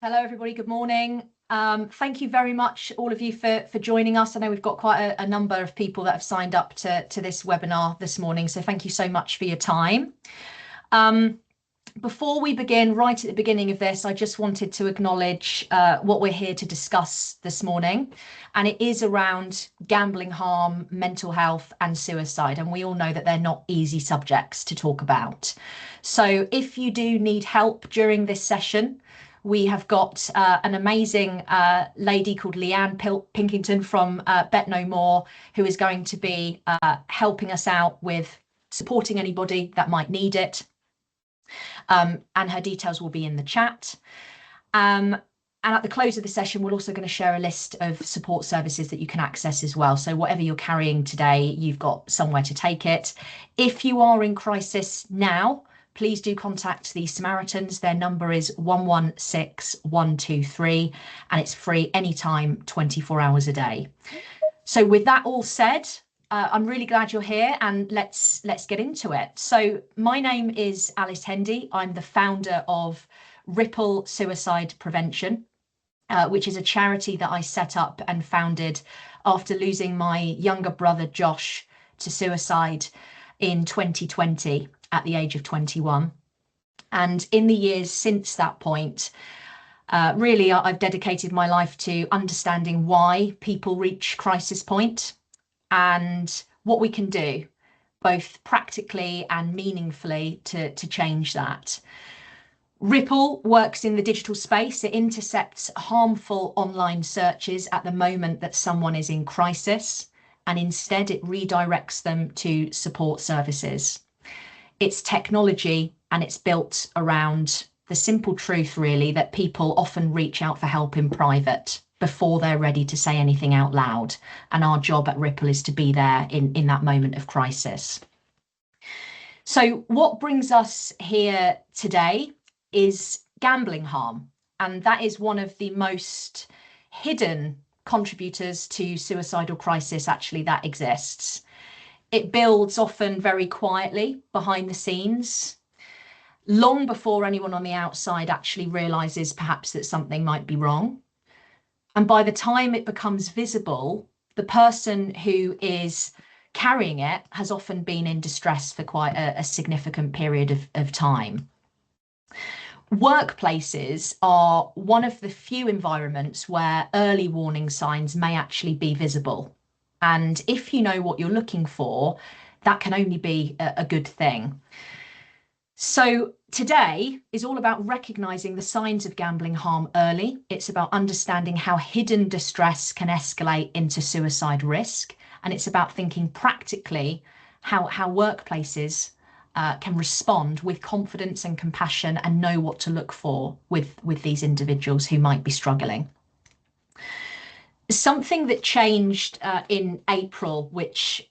Hello, everybody. Good morning. Thank you very much, all of you, for joining us. I know we've got quite a number of people that have signed up to this webinar this morning, so thank you so much for your time. Before we begin, right at the beginning of this, I just wanted to acknowledge what we're here to discuss this morning, and it is around gambling harm, mental health and suicide, and we all know that they're not easy subjects to talk about. So if you do need help during this session, we have got an amazing lady called Leanne Pinkington from Bet No More, who is going to be helping us out with supporting anybody that might need it. And her details will be in the chat. And at the close of the session, we're also going to share a list of support services that you can access as well. So whatever you're carrying today, you've got somewhere to take it. If you are in crisis now, please do contact the Samaritans. Their number is 116123, and it's free anytime, 24 hours a day. So with that all said, I'm really glad you're here, and let's get into it. So my name is Alice Hendy. I'm the founder of Ripple Suicide Prevention, which is a charity that I set up and founded after losing my younger brother Josh to suicide in 2020 at the age of 21. And in the years since that point, really, I've dedicated my life to understanding why people reach crisis point and what we can do, both practically and meaningfully, to change that. Ripple works in the digital space. It intercepts harmful online searches at the moment that someone is in crisis, and instead it redirects them to support services. It's technology, and it's built around the simple truth, really, that people often reach out for help in private before they're ready to say anything out loud. And our job at Ripple is to be there in that moment of crisis. So what brings us here today is gambling harm. And that is one of the most hidden contributors to suicidal crisis, actually, that exists. It builds often very quietly behind the scenes, long before anyone on the outside actually realizes perhaps that something might be wrong. And by the time it becomes visible, the person who is carrying it has often been in distress for quite a significant period of time. Workplaces are one of the few environments where early warning signs may actually be visible. And if you know what you're looking for, that can only be a good thing. So today is all about recognizing the signs of gambling harm early. It's about understanding how hidden distress can escalate into suicide risk. And it's about thinking practically how workplaces can respond with confidence and compassion and know what to look for with these individuals who might be struggling. Something that changed in April, which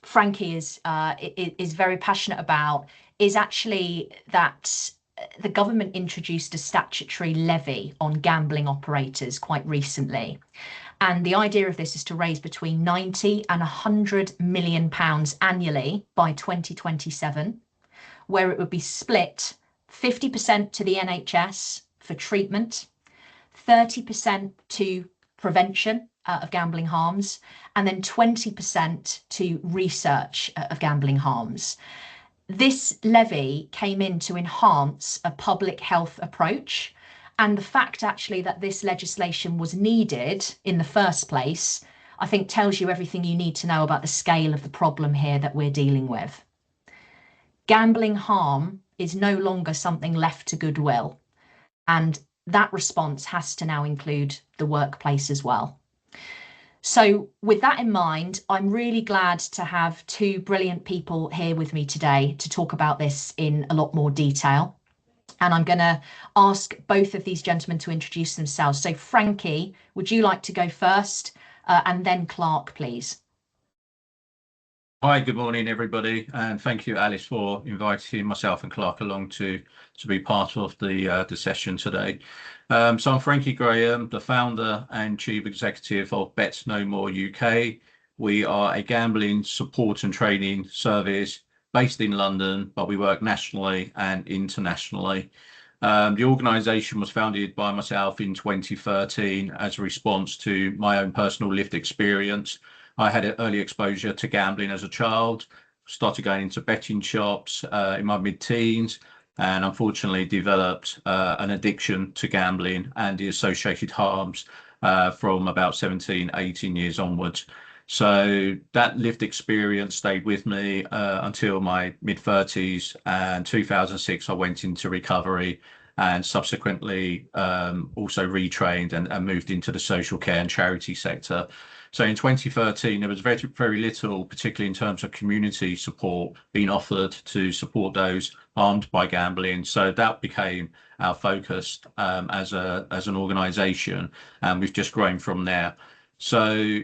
Frankie is very passionate about, is actually that the government introduced a statutory levy on gambling operators quite recently. And the idea of this is to raise between 90 and 100 million pounds annually by 2027, where it would be split 50% to the NHS for treatment, 30% to prevention of gambling harms, and then 20% to research of gambling harms. This levy came in to enhance a public health approach, and the fact actually that this legislation was needed in the first place, I think tells you everything you need to know about the scale of the problem here that we're dealing with. Gambling harm is no longer something left to goodwill, and that response has to now include the workplace as well. So with that in mind, I'm really glad to have two brilliant people here with me today to talk about this in a lot more detail. And I'm going to ask both of these gentlemen to introduce themselves. So Frankie, would you like to go first? And then Clark, please. Hi, good morning, everybody, and thank you, Alice, for inviting myself and Clark along to be part of the session today. So I'm Frankie Graham, the founder and chief executive of Bet No More UK. We are a gambling support and training service based in London, but we work nationally and internationally. The organisation was founded by myself in 2013 as a response to my own personal lived experience. I had an early exposure to gambling as a child, started going into betting shops in my mid-teens, and unfortunately developed an addiction to gambling and the associated harms from about 17, 18 years onwards. So that lived experience stayed with me until my mid-30s, and 2006 I went into recovery and subsequently also retrained and moved into the social care and charity sector. So in 2013, there was very, very little, particularly in terms of community support, being offered to support those harmed by gambling. So that became our focus as an organisation, and we've just grown from there. So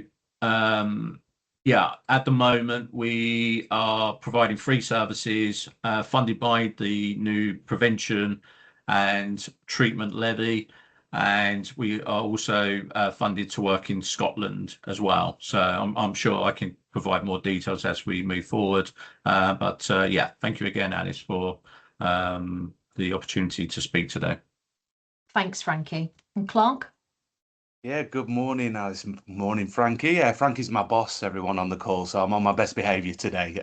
yeah, at the moment we are providing free services funded by the new prevention and treatment levy, and we are also funded to work in Scotland as well. So I'm sure I can provide more details as we move forward. But yeah, thank you again, Alice, for the opportunity to speak today. Thanks, Frankie. And Clark? Yeah, good morning, Alice. Morning, Frankie. Yeah, Frankie's my boss, everyone on the call, so I'm on my best behaviour today.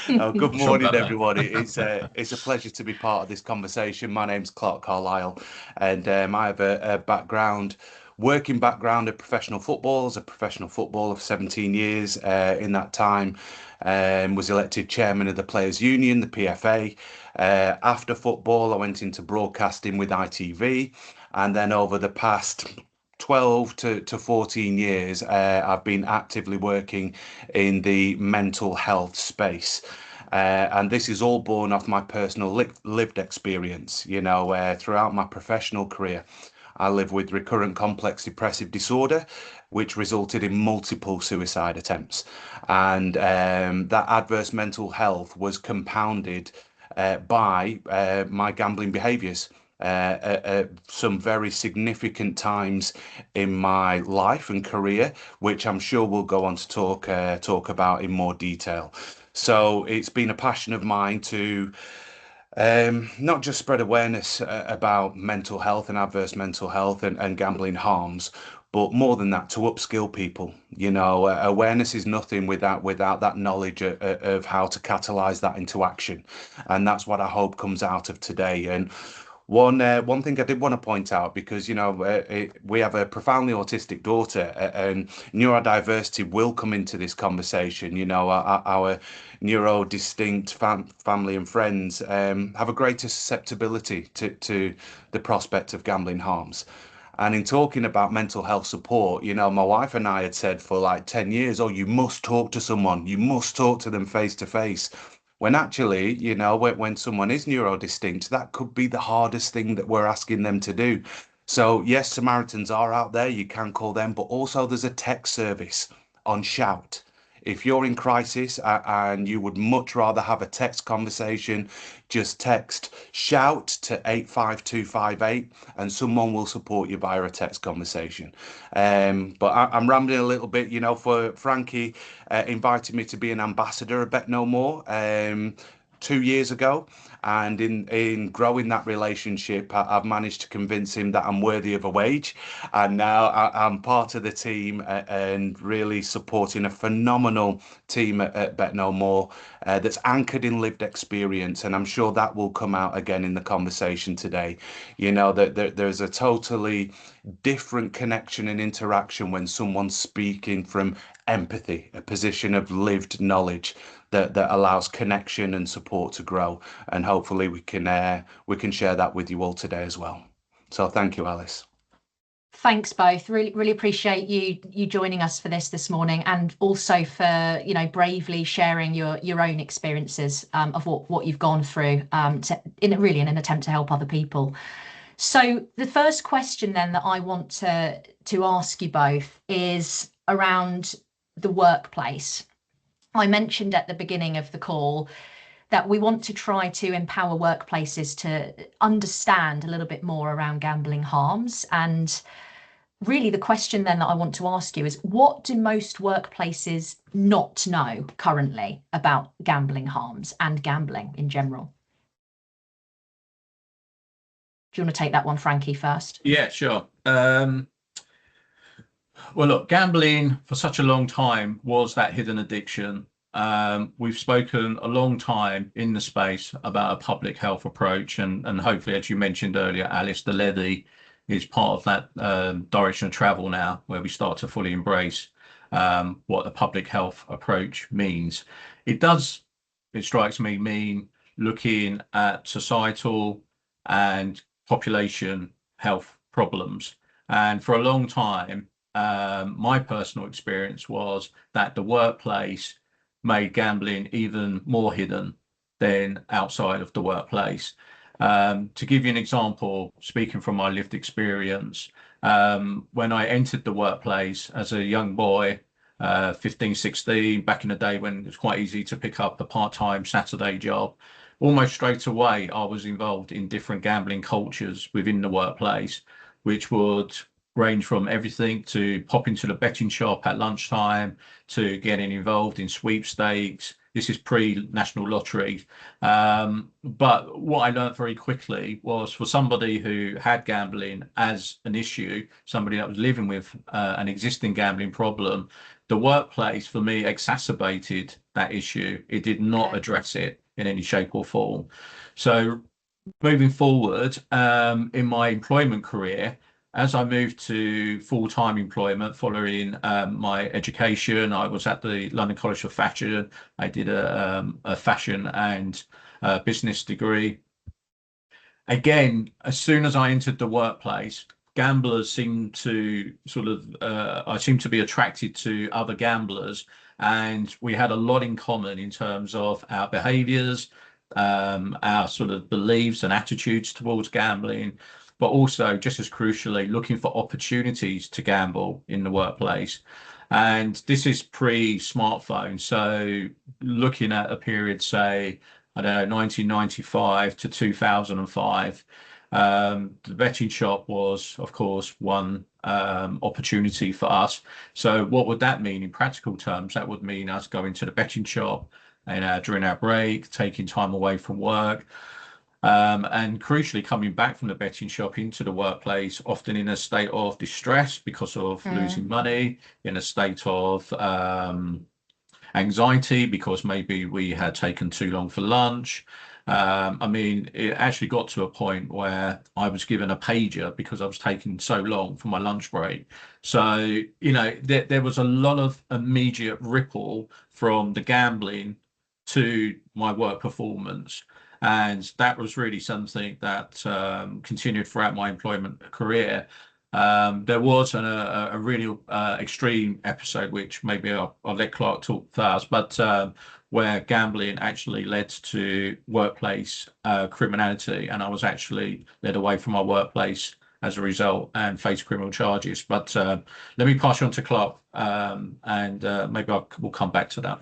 Good morning, everybody. It's a pleasure to be part of this conversation. My name's Clark Carlisle, and I have a working background of professional football, as a professional footballer for 17 years. In that time, was elected chairman of the Players Union, the PFA. After football, I went into broadcasting with ITV, and then over the past 12 to 14 years, I've been actively working in the mental health space. And this is all born off my personal lived experience. You know, throughout my professional career, I live with recurrent complex depressive disorder, which resulted in multiple suicide attempts. And that adverse mental health was compounded by my gambling behaviours. Some very significant times in my life and career, which I'm sure we'll go on to talk about in more detail. So it's been a passion of mine to not just spread awareness about mental health and adverse mental health and gambling harms, but more than that, to upskill people. You know, awareness is nothing without that knowledge of how to catalyze that into action, and that's what I hope comes out of today. And one thing I did want to point out, because you know we have a profoundly autistic daughter, and neurodiversity will come into this conversation. You know, our neurodistinct family and friends have a greater susceptibility to the prospect of gambling harms. And in talking about mental health support, you know, my wife and I had said for like 10 years, oh, you must talk to someone, you must talk to them face to face. When actually, you know, when someone is neurodistinct, that could be the hardest thing that we're asking them to do. So yes, Samaritans are out there, you can call them, but also there's a text service on Shout. If you're in crisis and you would much rather have a text conversation, just text Shout to 85258 and someone will support you via a text conversation. But I'm rambling a little bit, you know, for Frankie invited me to be an ambassador of Bet No More 2 years ago. And in growing that relationship, I've managed to convince him that I'm worthy of a wage. And now I'm part of the team and really supporting a phenomenal team at Bet No More that's anchored in lived experience. And I'm sure that will come out again in the conversation today. You know, that there's a totally different connection and interaction when someone's speaking from empathy, a position of lived knowledge that allows connection and support to grow. And hopefully we can share that with you all today as well. So thank you, Alice. Thanks both. Really appreciate you joining us for this morning, and also for, you know, bravely sharing your own experiences of what you've gone through in an attempt to help other people. So the first question then that I want to ask you both is around the workplace. I mentioned at the beginning of the call that we want to try to empower workplaces to understand a little bit more around gambling harms. And really the question then that I want to ask you is, what do most workplaces not know currently about gambling harms and gambling in general? Do you want to take that one, Frankie, first? Yeah, sure. Well, look, gambling for such a long time was that hidden addiction. We've spoken a long time in the space about a public health approach, and hopefully, as you mentioned earlier, Alice, the levy is part of that direction of travel now, where we start to fully embrace what the public health approach means. It does, it strikes me, mean looking at societal and population health problems. And for a long time, my personal experience was that the workplace made gambling even more hidden than outside of the workplace. To give you an example, speaking from my lived experience, when I entered the workplace as a young boy, 15, 16, back in the day when it was quite easy to pick up a part-time Saturday job, almost straight away I was involved in different gambling cultures within the workplace, which would range from everything to popping to the betting shop at lunchtime to getting involved in sweepstakes. This is pre-national lottery. But what I learned very quickly was, for somebody who had gambling as an issue, somebody that was living with an existing gambling problem, the workplace for me exacerbated that issue. It did not address it in any shape or form. So moving forward, in my employment career, as I moved to full-time employment following my education, I was at the London College of Fashion. I did a fashion and business degree. Again, as soon as I entered the workplace, gamblers seemed to I seemed to be attracted to other gamblers, and we had a lot in common in terms of our behaviors, our sort of beliefs and attitudes towards gambling, but also, just as crucially, looking for opportunities to gamble in the workplace. And this is pre-smartphone. So looking at a period, say, I don't know, 1995 to 2005, the betting shop was, of course, one opportunity for us. So what would that mean in practical terms? That would mean us going to the betting shop and during our break, taking time away from work, and crucially coming back from the betting shop into the workplace, often in a state of distress because of losing money, in a state of anxiety because maybe we had taken too long for lunch. I mean, it actually got to a point where I was given a pager because I was taking so long for my lunch break. So, you know, there was a lot of immediate ripple from the gambling to my work performance. And that was really something that continued throughout my employment career. There was a really extreme episode, which maybe I'll let Clark talk first, but where gambling actually led to workplace criminality, and I was actually led away from my workplace as a result and faced criminal charges. But let me pass you on to Clark, and maybe we'll come back to that.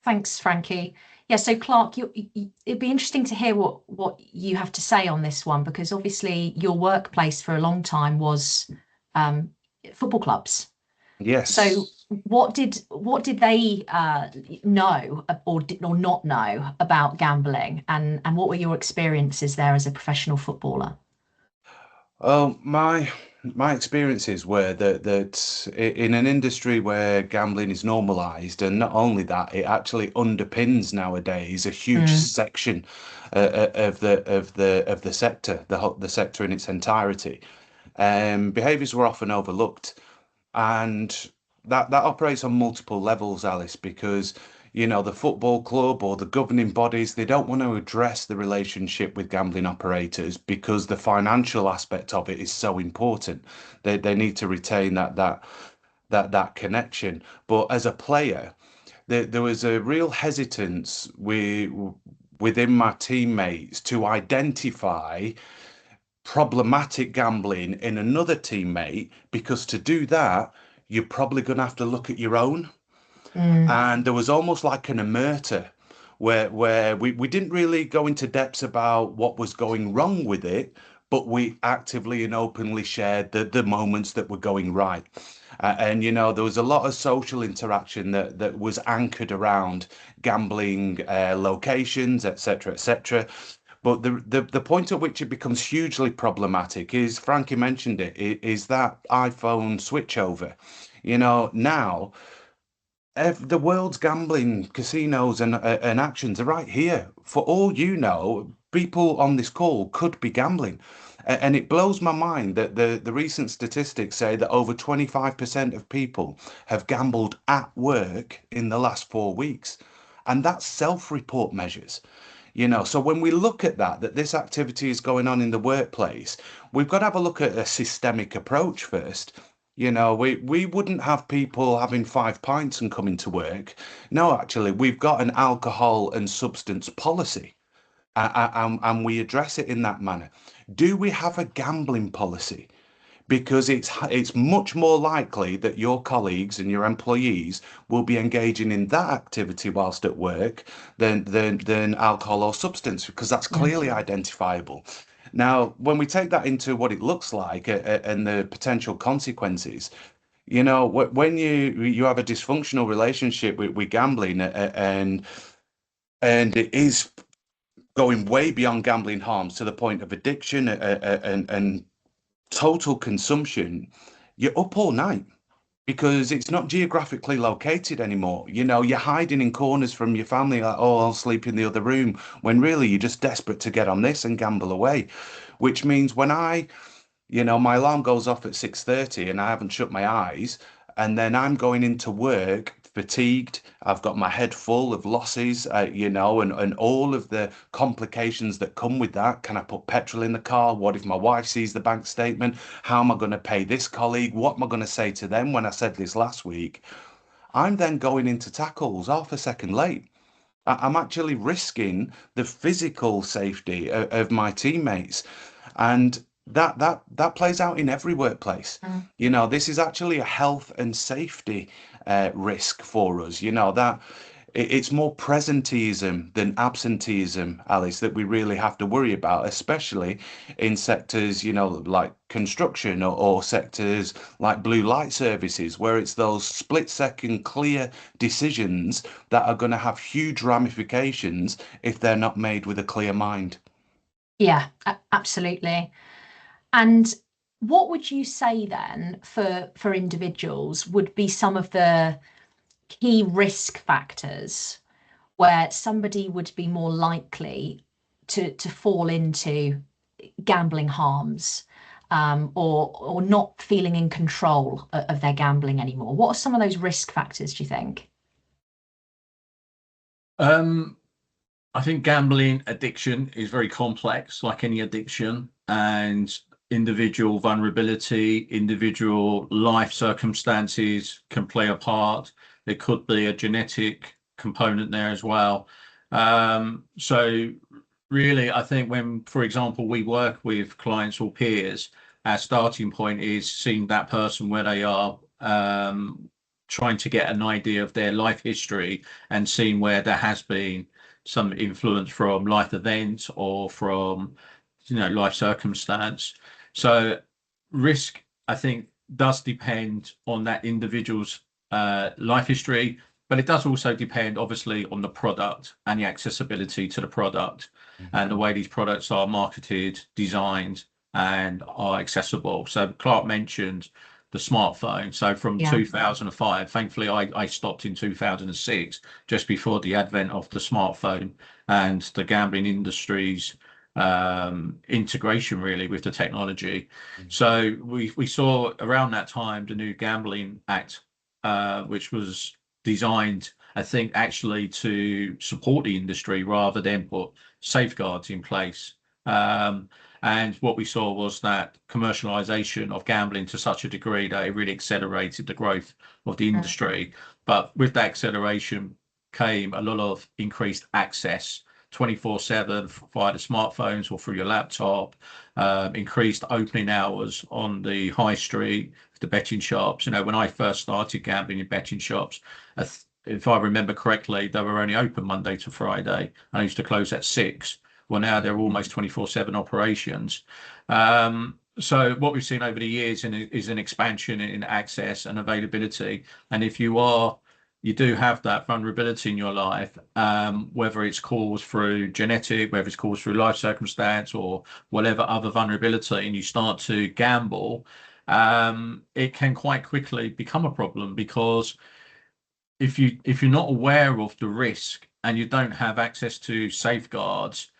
Thanks, Frankie. Yeah, so Clark, it'd be interesting to hear what you have to say on this one, because obviously your workplace for a long time was football clubs. Yes. So what did they know or not know about gambling, and what were your experiences there as a professional footballer? My experiences were that in an industry where gambling is normalized, and not only that, it actually underpins nowadays a huge section of the sector, the sector in its entirety. Behaviors were often overlooked, and that operates on multiple levels, Alice, because you know, the football club or the governing bodies, they don't want to address the relationship with gambling operators because the financial aspect of it is so important. They need to retain that connection. But as a player, there was a real hesitance within my teammates to identify problematic gambling in another teammate, because to do that, you're probably going to have to look at your own. And there was almost like an omerta where we didn't really go into depths about what was going wrong with it, but we actively and openly shared the moments that were going right. And, you know, there was a lot of social interaction that was anchored around gambling locations, etc., etc. But the point at which it becomes hugely problematic is, Frankie mentioned it, is that iPhone switchover. Now the world's gambling casinos and actions are right here. For all you know, people on this call could be gambling. And it blows my mind that the recent statistics say that over 25% of people have gambled at work in the last 4 weeks. And that's self-report measures. So when we look at that this activity is going on in the workplace, we've got to have a look at a systemic approach first. We wouldn't have people having 5 pints and coming to work. No, actually, we've got an alcohol and substance policy, and we address it in that manner. Do we have a gambling policy? Because it's much more likely that your colleagues and your employees will be engaging in that activity whilst at work than alcohol or substance, because that's clearly identifiable. Now, when we take that into what it looks like and the potential consequences, when you have a dysfunctional relationship with gambling and it is going way beyond gambling harms to the point of addiction and total consumption, you're up all night because it's not geographically located anymore. You're hiding in corners from your family, like, oh, I'll sleep in the other room, when really you're just desperate to get on this and gamble away. Which means when my alarm goes off at 6:30 and I haven't shut my eyes, and then I'm going into work fatigued, I've got my head full of losses, and all of the complications that come with that. Can I put petrol in the car? What if my wife sees the bank statement? How am I going to pay this colleague? What am I going to say to them when I said this last week? I'm then going into tackles half a second late. I'm actually risking the physical safety of my teammates. And that plays out in every workplace. This is actually a health and safety risk for us. That it's more presenteeism than absenteeism, Alice, that we really have to worry about, especially in sectors, like construction or sectors like blue light services, where it's those split-second clear decisions that are going to have huge ramifications if they're not made with a clear mind. Yeah, absolutely. And what would you say then for individuals would be some of the key risk factors where somebody would be more likely to fall into gambling harms, or not feeling in control of their gambling anymore? What are some of those risk factors, do you think? I think gambling addiction is very complex, like any addiction, and individual vulnerability, individual life circumstances can play a part. There could be a genetic component there as well. So really, I think when, for example, we work with clients or peers, our starting point is seeing that person where they are, trying to get an idea of their life history and seeing where there has been some influence from life events or from life circumstance. So risk, I think, does depend on that individual's life history, but it does also depend obviously on the product and the accessibility to the product and the way these products are marketed, designed, and are accessible. So Clark mentioned the smartphone. So from 2005, thankfully I stopped in 2006, just before the advent of the smartphone and the gambling industry's integration really with the technology. So we saw around that time the new Gambling Act, which was designed, I think, actually to support the industry rather than put safeguards in place. And what we saw was that commercialization of gambling to such a degree that it really accelerated the growth of the industry. But with that acceleration came a lot of increased access 24/7 via the smartphones or through your laptop, increased opening hours on the high street, the betting shops. When I first started gambling in betting shops, if I remember correctly, they were only open Monday to Friday. I used to close at 6. Well, now they're almost 24/7 operations. So what we've seen over the years is an expansion in access and availability. And if you are you do have that vulnerability in your life, whether it's caused through genetic, whether it's caused through life circumstance or whatever other vulnerability, and you start to gamble, it can quite quickly become a problem because if you're not aware of the risk and you don't have access to safeguards,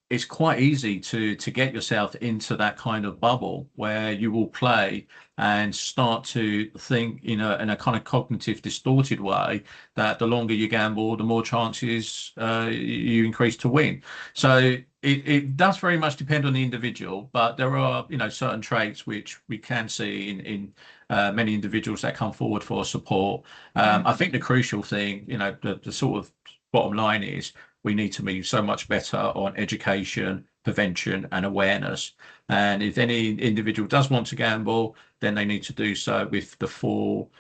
it's quite easy to get yourself into that kind of bubble where you will play and start to think in a kind of cognitive distorted way that the longer you gamble, the more chances you increase to win. So it does very much depend on the individual, but there are certain traits which we can see in many individuals that come forward for support. I think the crucial thing, the sort of bottom line is we need to be so much better on education, prevention, and awareness. And if any individual does want to gamble, then they need to do so with the full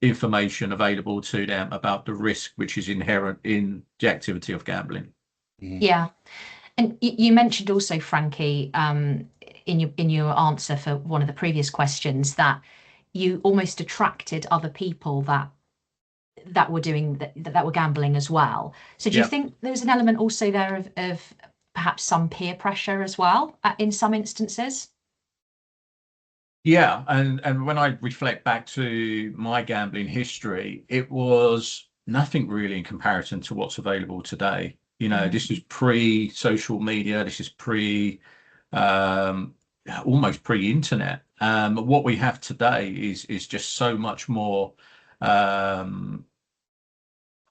information available to them about the risk which is inherent in the activity of gambling. Yeah. And you mentioned also, Frankie, in your answer for one of the previous questions, that you almost attracted other people that were doing that were gambling as well. So do you think there's an element also there of perhaps some peer pressure as well in some instances? Yeah, and when I reflect back to my gambling history, it was nothing really in comparison to what's available today. This is pre-social media, this is almost pre-internet. What we have today is just so much more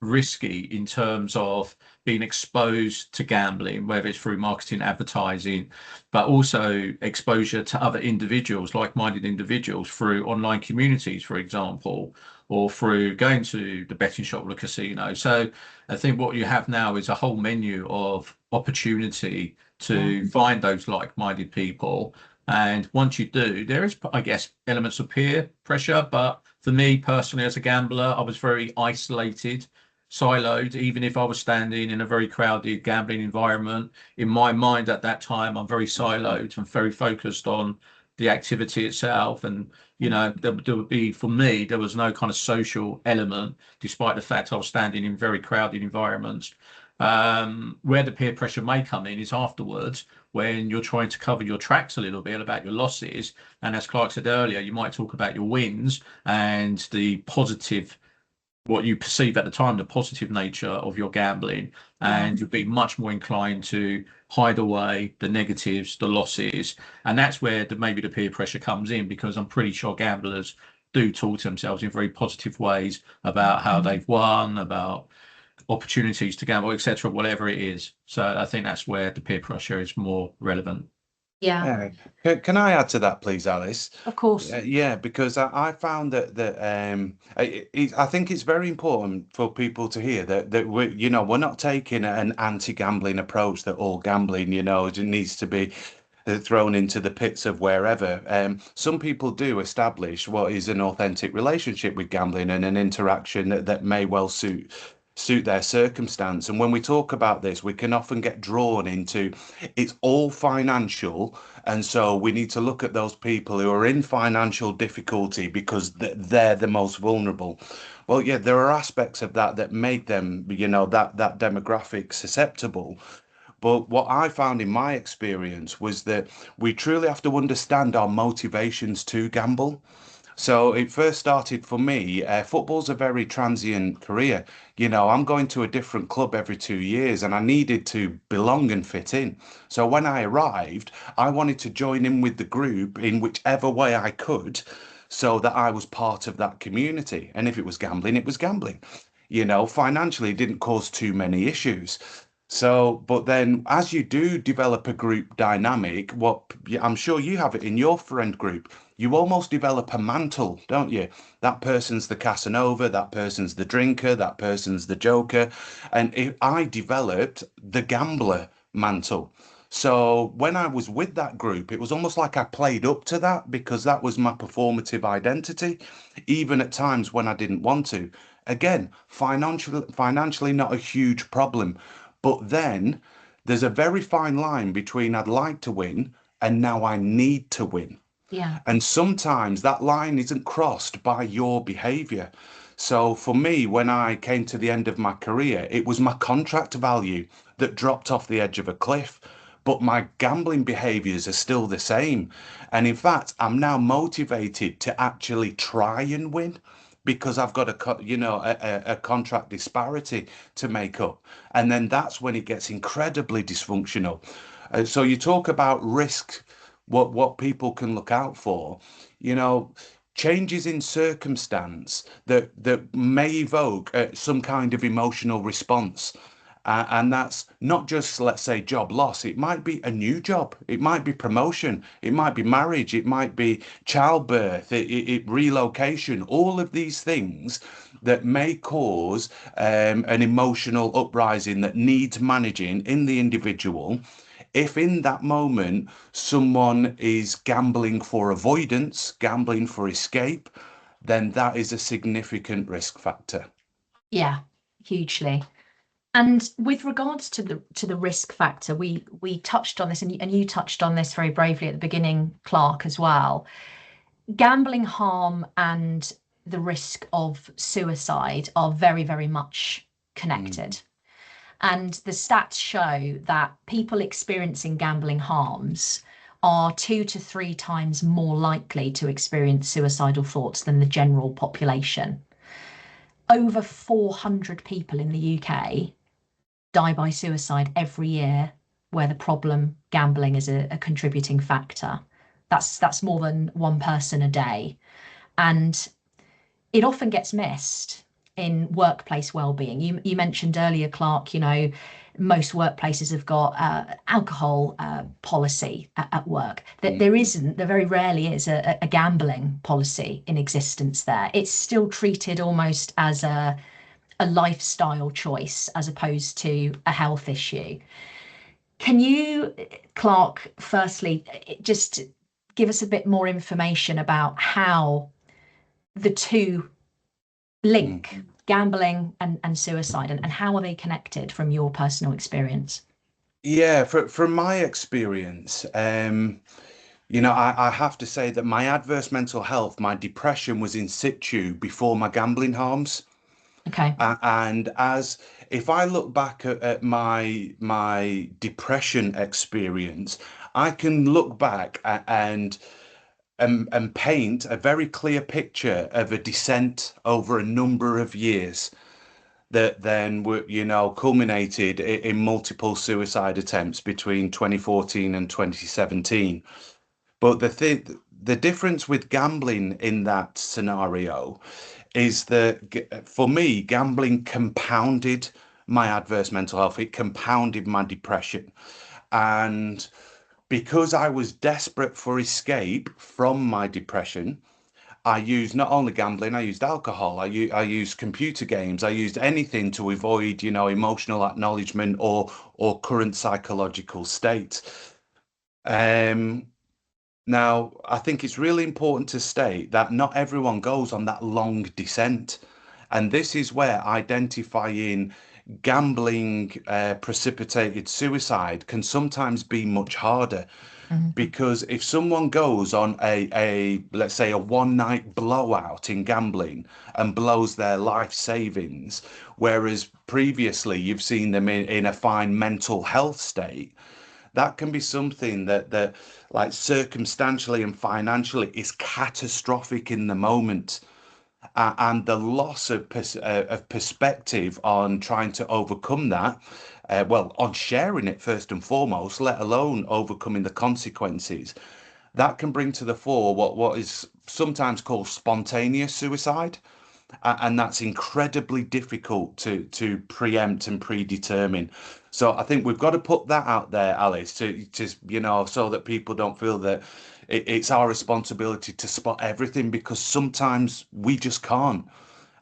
risky in terms of being exposed to gambling, whether it's through marketing, advertising, but also exposure to other individuals, like-minded individuals through online communities, for example, or through going to the betting shop or the casino. So I think what you have now is a whole menu of opportunity to find those like-minded people. And once you do, there is, I guess, elements of peer pressure. But for me personally, as a gambler, I was very isolated, siloed. Even if I was standing in a very crowded gambling environment, in my mind at that time, I'm very siloed and very focused on the activity itself. And, there would be, for me, there was no kind of social element, despite the fact I was standing in very crowded environments. Where the peer pressure may come in is afterwards, when you're trying to cover your tracks a little bit about your losses. And as Clark said earlier, you might talk about your wins and the positive, what you perceive at the time, the positive nature of your gambling, and you'll be much more inclined to hide away the negatives, the losses. And that's where maybe the peer pressure comes in, because I'm pretty sure gamblers do talk to themselves in very positive ways about how they've won, about opportunities to gamble, etc., whatever it is. So I think that's where the peer pressure is more relevant. Yeah. Can I add to that, please, Alice? Of course. Yeah, because I found that I think it's very important for people to hear that we're not taking an anti-gambling approach, that all gambling needs to be thrown into the pits of wherever. Some people do establish what is an authentic relationship with gambling and an interaction that may well suit their circumstance. And when we talk about this, we can often get drawn into it's all financial, and so we need to look at those people who are in financial difficulty because they're the most vulnerable. Well, yeah, there are aspects of that make them, that demographic susceptible. But what I found in my experience was that we truly have to understand our motivations to gamble. So it first started for me. Football's a very transient career. I'm going to a different club every 2 years, and I needed to belong and fit in. So when I arrived, I wanted to join in with the group in whichever way I could, so that I was part of that community. And if it was gambling, it was gambling. Financially, it didn't cause too many issues. So, but then as you do develop a group dynamic, I'm sure you have it in your friend group, you almost develop a mantle, don't you? That person's the Casanova, that person's the drinker, that person's the joker. And I developed the gambler mantle. So when I was with that group, it was almost like I played up to that, because that was my performative identity, even at times when I didn't want to. Again, financially not a huge problem. But then there's a very fine line between I'd like to win and now I need to win. Yeah. And sometimes that line isn't crossed by your behavior. So for me, when I came to the end of my career, it was my contract value that dropped off the edge of a cliff. But my gambling behaviors are still the same. And in fact, I'm now motivated to actually try and win because I've got a contract disparity to make up. And then that's when it gets incredibly dysfunctional. So you talk about risk, what people can look out for, you know, changes in circumstance that may evoke some kind of emotional response. And that's not just, let's say, job loss. It might be a new job. It might be promotion. It might be marriage. It might be childbirth, relocation, all of these things that may cause an emotional uprising that needs managing in the individual. If in that moment someone is gambling for avoidance, gambling for escape, then that is a significant risk factor. Yeah, hugely. And with regards to the risk factor, we touched on this, and you touched on this very bravely at the beginning, Clark, as well. Gambling harm and the risk of suicide are very, very much connected. And the stats show that people experiencing gambling harms are 2 to 3 times more likely to experience suicidal thoughts than the general population. Over 400 people in the UK die by suicide every year where the problem gambling is a contributing factor. That's more than one person a day. And it often gets missed in workplace well-being. You mentioned earlier, Clark, most workplaces have got alcohol policy at work. That there very rarely is a gambling policy in existence there. It's still treated almost as a lifestyle choice as opposed to a health issue. Can you, Clark, firstly, just give us a bit more information about how the two link, gambling and suicide, and how are they connected from your personal experience? Yeah, from my experience, I have to say that my adverse mental health, my depression was in situ before my gambling harms. Okay. And as if I look back at my depression experience, I can look back and paint a very clear picture of a descent over a number of years that then were, culminated in multiple suicide attempts between 2014 and 2017. But the difference with gambling in that scenario is that for me, gambling compounded my adverse mental health. It compounded my depression. And because I was desperate for escape from my depression, I used not only gambling, I used alcohol, I used computer games, I used anything to avoid, emotional acknowledgement or current psychological state. Now, I think it's really important to state that not everyone goes on that long descent. And this is where identifying gambling precipitated suicide can sometimes be much harder. Because if someone goes on let's say a one night blowout in gambling and blows their life savings, whereas previously you've seen them in a fine mental health state, that can be something that like circumstantially and financially is catastrophic in the moment. And the loss of perspective on trying to overcome that, on sharing it first and foremost, let alone overcoming the consequences, that can bring to the fore what is sometimes called spontaneous suicide. And that's incredibly difficult to preempt and predetermine. So I think we've got to put that out there, Alice, to so that people don't feel that it's our responsibility to spot everything, because sometimes we just can't.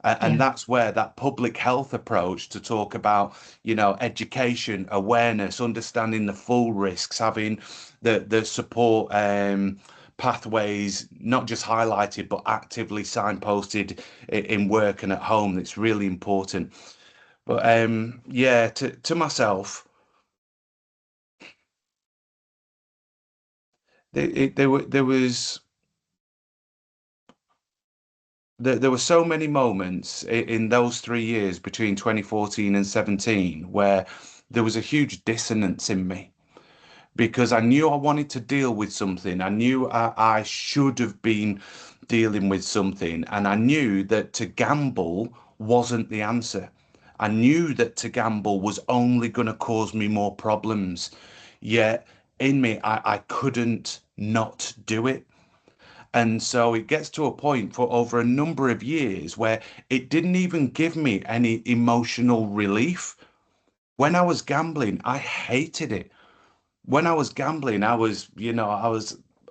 And that's where that public health approach to talk about, education, awareness, understanding the full risks, having the support pathways not just highlighted but actively signposted in work and at home, that's really important. But to myself, there was there were so many moments in those 3 years between 2014 and 17 where there was a huge dissonance in me because I knew I wanted to deal with something. I knew I should have been dealing with something, and I knew that to gamble wasn't the answer. I knew that to gamble was only going to cause me more problems. Yet in me, I couldn't not do it. And so it gets to a point for over a number of years where it didn't even give me any emotional relief. When I was gambling, I hated it. When I was gambling, I was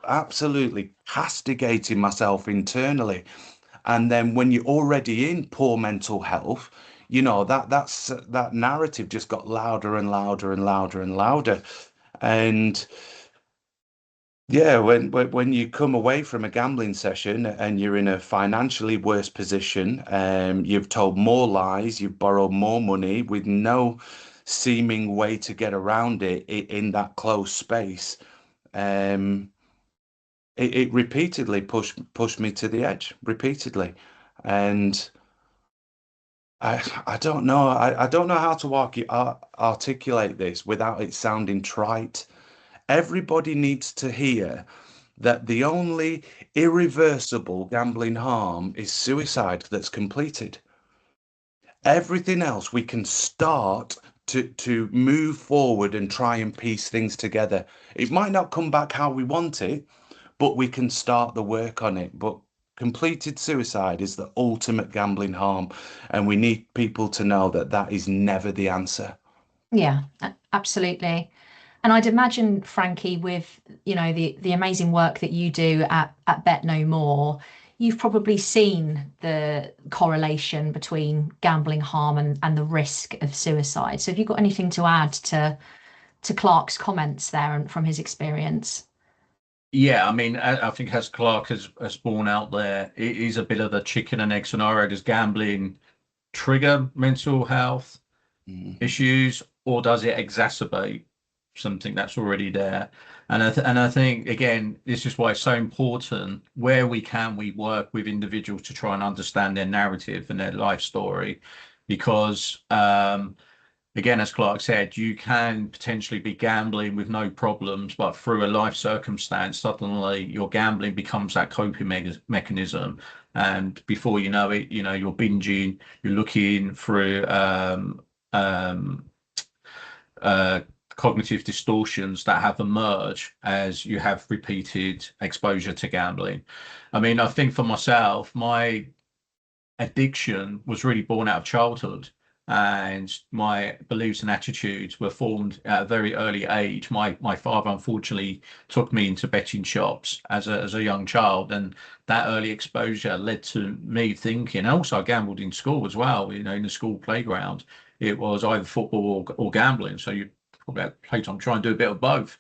absolutely castigating myself internally. And then when you're already in poor mental health, that narrative just got louder and louder and louder and louder. And yeah, when you come away from a gambling session and you're in a financially worse position, you've told more lies, you've borrowed more money with no seeming way to get around it in that closed space. Um, it repeatedly pushed me to the edge, repeatedly, and I don't know. I don't know how to articulate this without it sounding trite. Everybody needs to hear that the only irreversible gambling harm is suicide that's completed. Everything else we can start to move forward and try and piece things together. It might not come back how we want it, but we can start the work on it. But completed suicide is the ultimate gambling harm, and we need people to know that that is never the answer. Yeah, absolutely. And I'd imagine, Frankie, with the amazing work that you do at Bet No More, you've probably seen the correlation between gambling harm and the risk of suicide. So have you got anything to add to Clark's comments there and from his experience? Yeah, I mean, I think as Clark has borne out there, it is a bit of a chicken and egg scenario. Does gambling trigger mental health issues, or does it exacerbate something that's already there? And I think again, this is why it's so important. Where we can, we work with individuals to try and understand their narrative and their life story, because again, as Clark said, you can potentially be gambling with no problems, but through a life circumstance, suddenly your gambling becomes that coping mechanism. And before you know it, you're binging, you're looking through um, cognitive distortions that have emerged as you have repeated exposure to gambling. I mean, I think for myself, my addiction was really born out of childhood, and my beliefs and attitudes were formed at a very early age. My father unfortunately took me into betting shops as a young child, and that early exposure led to me thinking. And also, I gambled in school as well. In the school playground, it was either football or gambling. So you probably had playtime try and do a bit of both.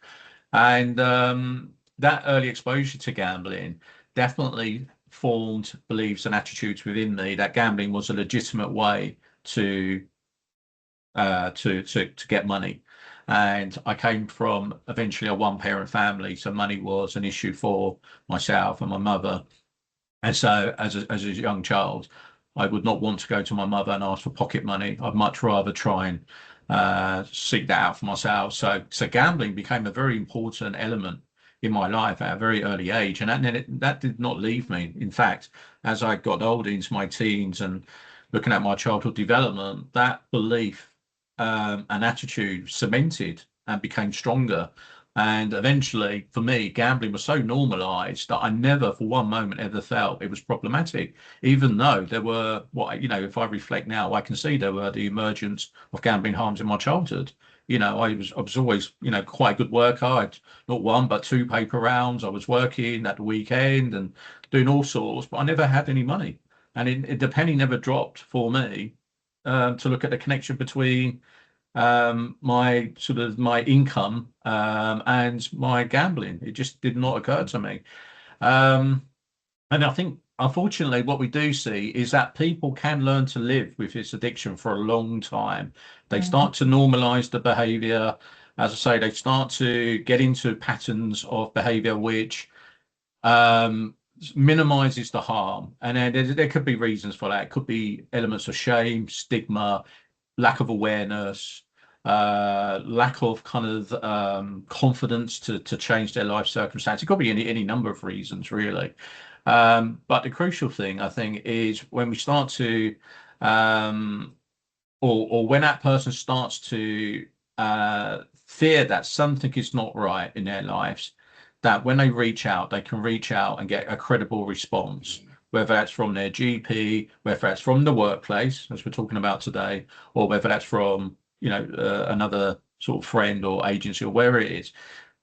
And that early exposure to gambling definitely formed beliefs and attitudes within me that gambling was a legitimate way to get money. And I came from eventually a one-parent family, so money was an issue for myself and my mother. And so as a young child, I would not want to go to my mother and ask for pocket money. I'd much rather try and seek that out for myself. So gambling became a very important element in my life at a very early age, and that did not leave me. In fact, as I got older into my teens and looking at my childhood development, that belief and attitude cemented and became stronger. And eventually, for me, gambling was so normalized that I never for one moment ever felt it was problematic, even though there were if I reflect now, I can see there were the emergence of gambling harms in my childhood. I was always, quite a good worker. I'd not one, but two paper rounds. I was working at the weekend and doing all sorts, but I never had any money. And the penny never dropped for me to look at the connection between my income and my gambling. It just did not occur to me. And I think, unfortunately, what we do see is that people can learn to live with this addiction for a long time. They start to normalize the behavior. As I say, they start to get into patterns of behavior which minimizes the harm. And then there could be reasons for that. It could be elements of shame, stigma, lack of awareness, lack of kind of confidence to change their life circumstance. It could be any number of reasons, really. But the crucial thing, I think, is when we start to, or when that person starts to fear that something is not right in their lives, that when they reach out, they can reach out and get a credible response, whether that's from their GP, whether that's from the workplace, as we're talking about today, or whether that's from, another sort of friend or agency or wherever it is.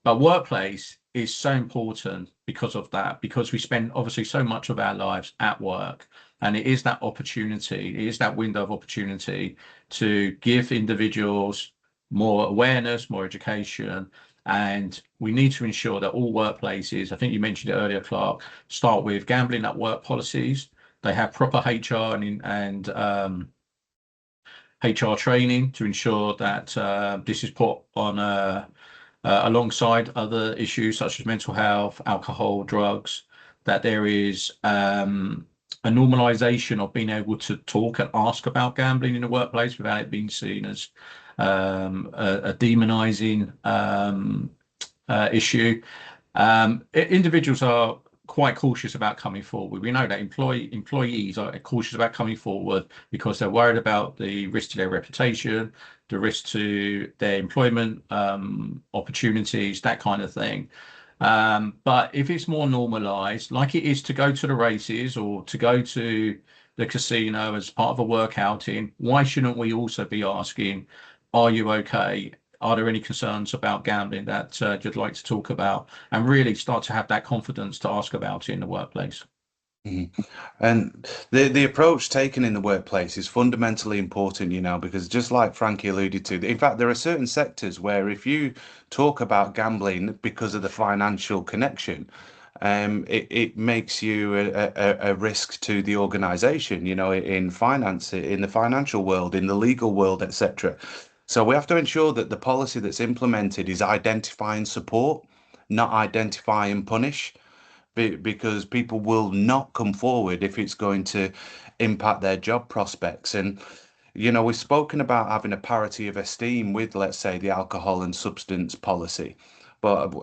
But workplace is so important because of that, because we spend obviously so much of our lives at work, and it is that opportunity, it is that window of opportunity to give individuals more awareness, more education. And we need to ensure that all workplaces, I think you mentioned it earlier, Clark, start with gambling at work policies. They have proper HR and HR training to ensure that this is put on alongside other issues such as mental health, alcohol, drugs, that there is a normalization of being able to talk and ask about gambling in the workplace without it being seen as a demonizing issue. Individuals are quite cautious about coming forward. We know that employees are cautious about coming forward because they're worried about the risk to their reputation, the risk to their employment opportunities, that kind of thing. But if it's more normalized, like it is to go to the races or to go to the casino as part of a work outing, why shouldn't we also be asking, are you okay? Are there any concerns about gambling that you'd like to talk about, and really start to have that confidence to ask about it in the workplace? Mm-hmm. And the approach taken in the workplace is fundamentally important, because just like Frankie alluded to, in fact, there are certain sectors where if you talk about gambling because of the financial connection, it makes you a risk to the organization, in finance, in the financial world, in the legal world, etc. So we have to ensure that the policy that's implemented is identify and support, not identify and punish, because people will not come forward if it's going to impact their job prospects. And, we've spoken about having a parity of esteem with, let's say, the alcohol and substance policy. But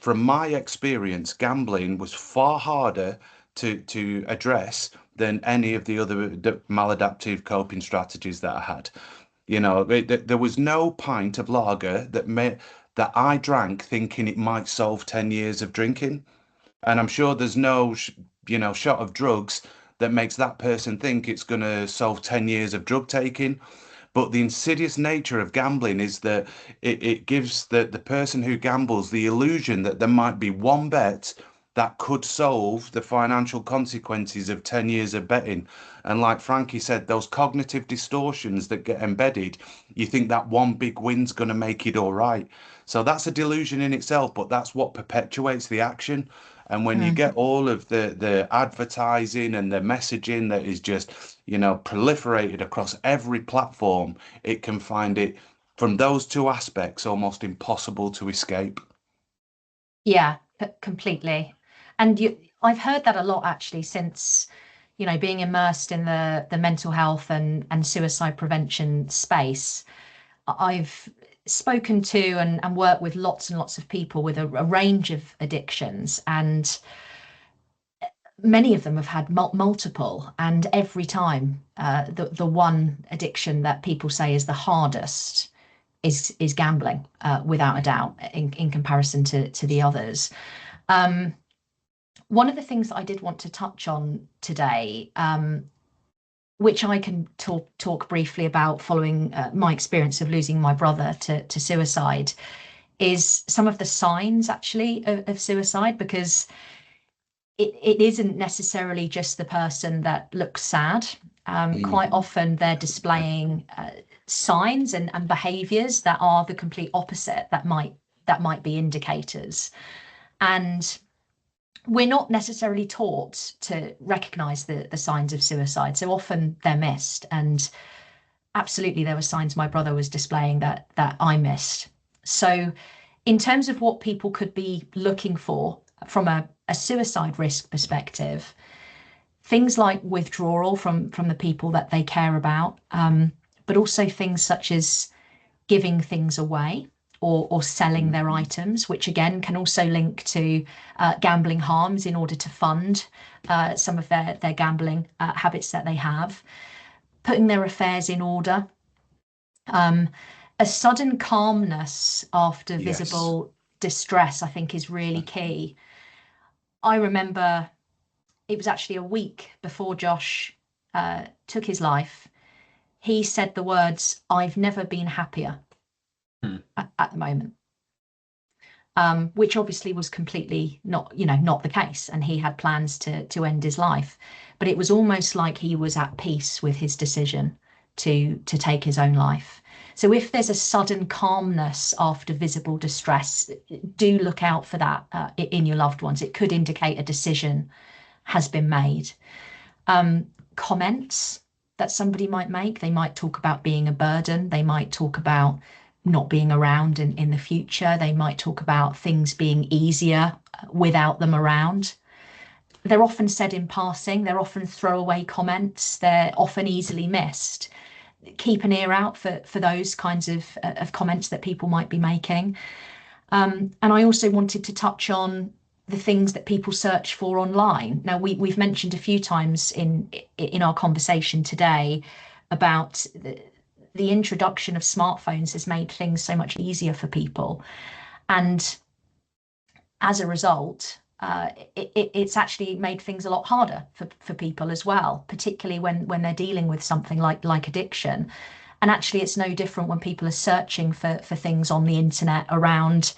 from my experience, gambling was far harder to address than any of the other maladaptive coping strategies that I had. There was no pint of lager that I drank thinking it might solve 10 years of drinking. And I'm sure there's no, shot of drugs that makes that person think it's going to solve 10 years of drug taking. But the insidious nature of gambling is that it gives the person who gambles the illusion that there might be one bet that could solve the financial consequences of 10 years of betting. And like Frankie said, those cognitive distortions that get embedded, you think that one big win's going to make it all right. So that's a delusion in itself, but that's what perpetuates the action. And when you get all of the advertising and the messaging that is just, proliferated across every platform, it can find it from those two aspects almost impossible to escape. Yeah, completely. And I've heard that a lot actually since, being immersed in the mental health and suicide prevention space. I've spoken to and worked with lots and lots of people with a range of addictions, and many of them have had multiple, and every time the one addiction that people say is the hardest is gambling, without a doubt, in comparison to the others. One of the things that I did want to touch on today, which I can talk briefly about following my experience of losing my brother to suicide, is some of the signs actually of suicide, because it isn't necessarily just the person that looks sad. Quite often they're displaying signs and behaviors that are the complete opposite, that might be indicators. And we're not necessarily taught to recognize the signs of suicide. So often they're missed. And absolutely, there were signs my brother was displaying that I missed. So in terms of what people could be looking for from a a suicide risk perspective, things like withdrawal from the people that they care about, but also things such as giving things away or selling their items, which again can also link to gambling harms in order to fund some of their gambling habits that they have, putting their affairs in order. A sudden calmness after visible distress, I think, is really key. I remember it was actually a week before Josh took his life. He said the words, "I've never been happier at the moment," which obviously was completely not the case. And he had plans to end his life. But it was almost like he was at peace with his decision to take his own life. So if there's a sudden calmness after visible distress, do look out for that in your loved ones. It could indicate a decision has been made. Comments that somebody might make, they might talk about being a burden. They might talk about not being around in the future. They might talk about things being easier without them around. They're often said in passing. They're often throwaway comments. They're often easily missed. Keep an ear out for those kinds of comments that people might be making. And I also wanted to touch on the things that people search for online. Now, we've mentioned a few times in our conversation today about the introduction of smartphones has made things so much easier for people. And as a result, it's actually made things a lot harder for people as well, particularly when they're dealing with something like addiction. And actually, it's no different when people are searching for things on the internet around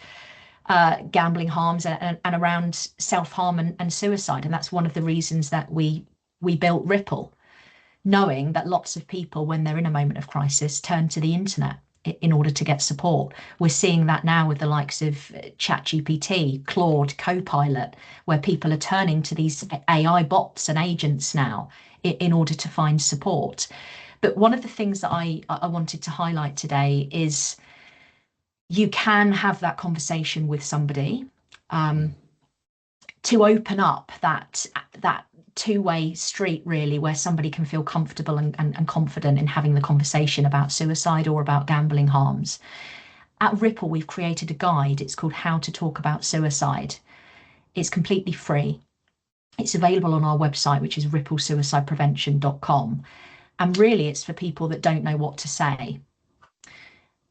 gambling harms and around self-harm and suicide. And that's one of the reasons that we built Ripple, knowing that lots of people, when they're in a moment of crisis, turn to the internet in order to get support. We're seeing that now with the likes of ChatGPT, Claude, Copilot, where people are turning to these AI bots and agents now in order to find support. But one of the things that I wanted to highlight today is you can have that conversation with somebody to open up that two-way street, really, where somebody can feel comfortable and confident in having the conversation about suicide or about gambling harms. At Ripple, we've created a guide. It's called How to Talk About Suicide. It's completely free. It's available on our website, which is ripplesuicideprevention.com. And really, it's for people that don't know what to say,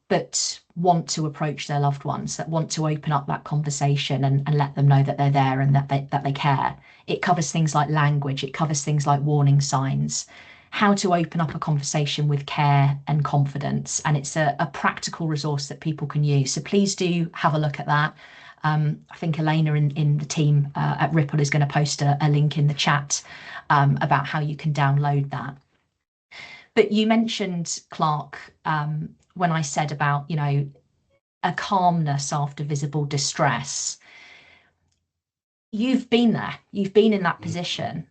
but want to approach their loved ones, that want to open up that conversation and let them know that they're there and that they care. It covers things like language. It covers things like warning signs, how to open up a conversation with care and confidence. And it's a practical resource that people can use. So please do have a look at that. I think Elena in the team at Ripple is going to post a link in the chat about how you can download that. But you mentioned, Clark, when I said about, a calmness after visible distress. You've been there. You've been in that position.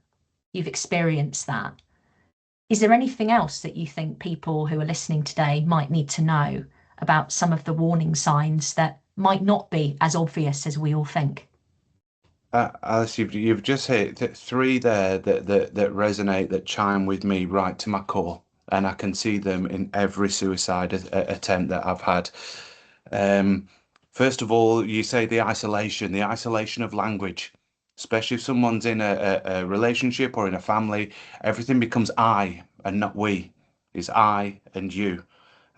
You've experienced that. Is there anything else that you think people who are listening today might need to know about some of the warning signs that might not be as obvious as we all think? Alice, you've just hit three there that resonate, that chime with me right to my core, and I can see them in every suicide attempt that I've had. First of all, you say the isolation of language, especially if someone's in a relationship or in a family. Everything becomes I and not we. It's I and you.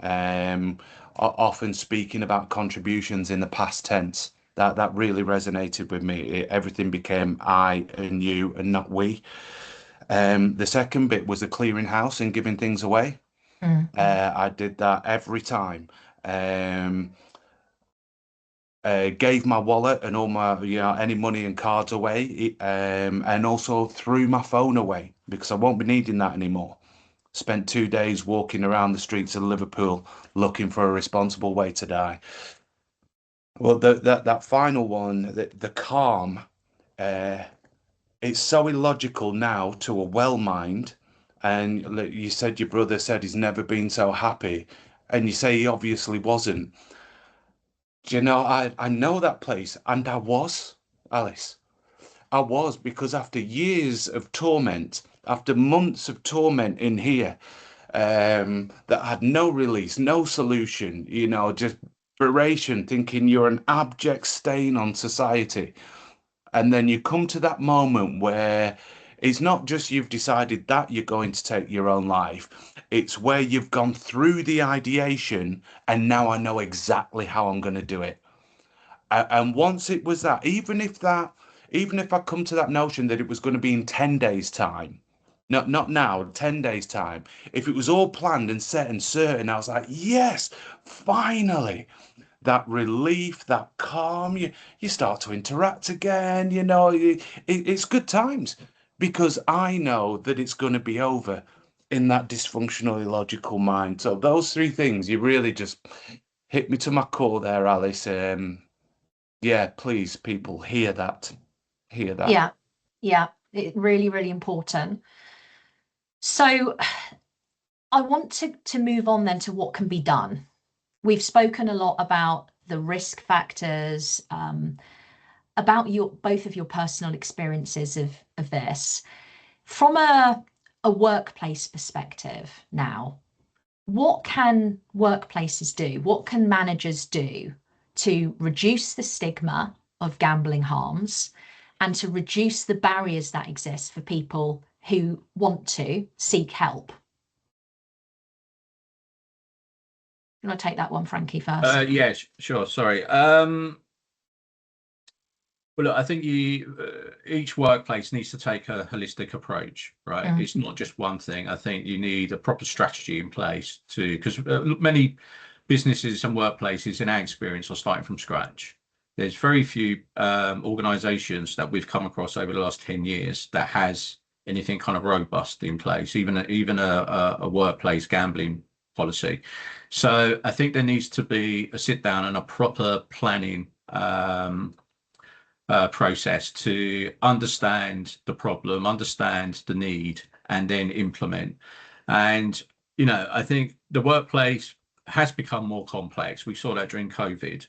Often speaking about contributions in the past tense. That really resonated with me. Everything became I and you and not we. The second bit was the clearing house and giving things away. I did that every time. Gave my wallet and all my, any money and cards away, and also threw my phone away because I won't be needing that anymore. Spent 2 days walking around the streets of Liverpool looking for a responsible way to die. Well, that final one, the calm, it's so illogical now to a well mind. And you said your brother said he's never been so happy, and you say he obviously wasn't. Do you know, I know that place, and I was, Alice. I was, because after years of torment, after months of torment in here, that had no release, no solution, you know, just berration, thinking you're an abject stain on society. And then you come to that moment where it's not just you've decided that you're going to take your own life, it's where you've gone through the ideation and now I know exactly how I'm going to do it. And once it was that, even if I come to that notion that it was going to be in 10 days' time, not now, 10 days' time, if it was all planned and set and certain, I was like, yes, finally. That relief, that calm, you start to interact again, you know, it's good times, because I know that it's going to be over in that dysfunctional illogical mind. So those three things, you really just hit me to my core there, Alice. Yeah, please, people, hear that. Hear that. Yeah, yeah, it really, really important. So I want to move on then to what can be done. We've spoken a lot about the risk factors, about both of your personal experiences of this. From a workplace perspective now, what can workplaces do? What can managers do to reduce the stigma of gambling harms and to reduce the barriers that exist for people who want to seek help? You want to take that one, Frankie, first? Yes, sure. Sorry. Well, look, I think each workplace needs to take a holistic approach, right? Mm. It's not just one thing. I think you need a proper strategy in place because many businesses and workplaces, in our experience, are starting from scratch. There's very few organisations that we've come across over the last 10 years that has anything kind of robust in place, even a workplace gambling policy. So I think there needs to be a sit down and a proper planning process to understand the problem, understand the need, and then implement. And, you know, I think the workplace has become more complex. We saw that during COVID.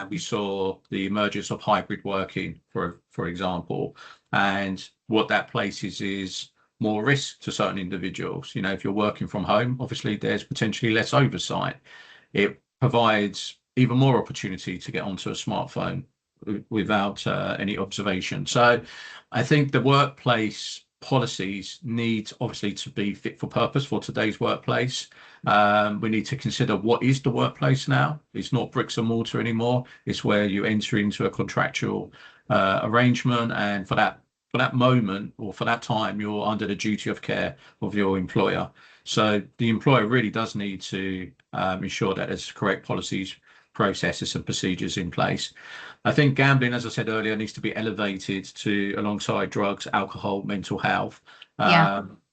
We saw the emergence of hybrid working, for example, and what that places is more risk to certain individuals. You know, if you're working from home, obviously there's potentially less oversight. It provides even more opportunity to get onto a smartphone without any observation. So I think the workplace policies need obviously to be fit for purpose for today's workplace. We need to consider what is the workplace now. It's not bricks and mortar anymore. It's where you enter into a contractual arrangement, and for that moment or for that time, you're under the duty of care of your employer. So the employer really does need to ensure that there's correct policies, processes and procedures in place. I think gambling, as I said earlier, needs to be elevated to alongside drugs, alcohol, mental health.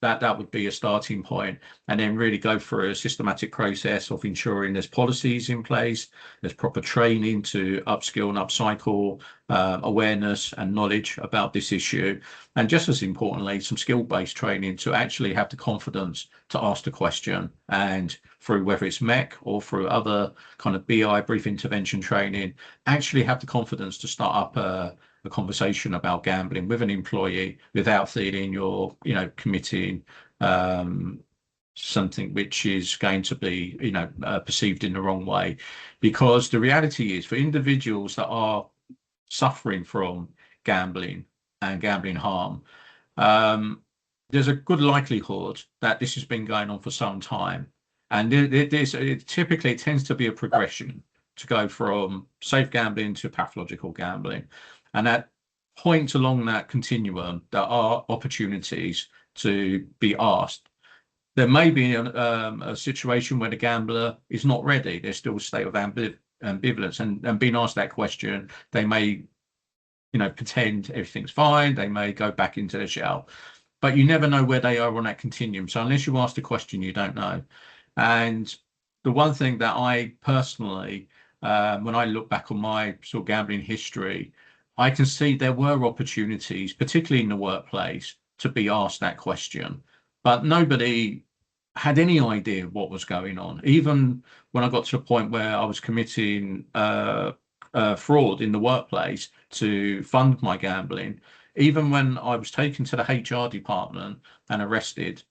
That would be a starting point, and then really go through a systematic process of ensuring there's policies in place, there's proper training to upskill and upcycle awareness and knowledge about this issue, and just as importantly, some skill-based training to actually have the confidence to ask the question, and through whether it's MEC or through other kind of BI, brief intervention training, actually have the confidence to start up a conversation about gambling with an employee without feeling you're, you know, committing something which is going to be, you know, perceived in the wrong way. Because the reality is, for individuals that are suffering from gambling and gambling harm, there's a good likelihood that this has been going on for some time, and it typically tends to be a progression to go from safe gambling to pathological gambling. And at points along that continuum, there are opportunities to be asked. There may be a situation where the gambler is not ready. There's still a state of ambivalence, and being asked that question, they may, you know, pretend everything's fine. They may go back into their shell, but you never know where they are on that continuum. So unless you ask the question, you don't know. And the one thing that I personally, when I look back on my sort of gambling history, I can see there were opportunities, particularly in the workplace, to be asked that question, but nobody had any idea what was going on. Even when I got to a point where I was committing fraud in the workplace to fund my gambling, even when I was taken to the HR department and arrested,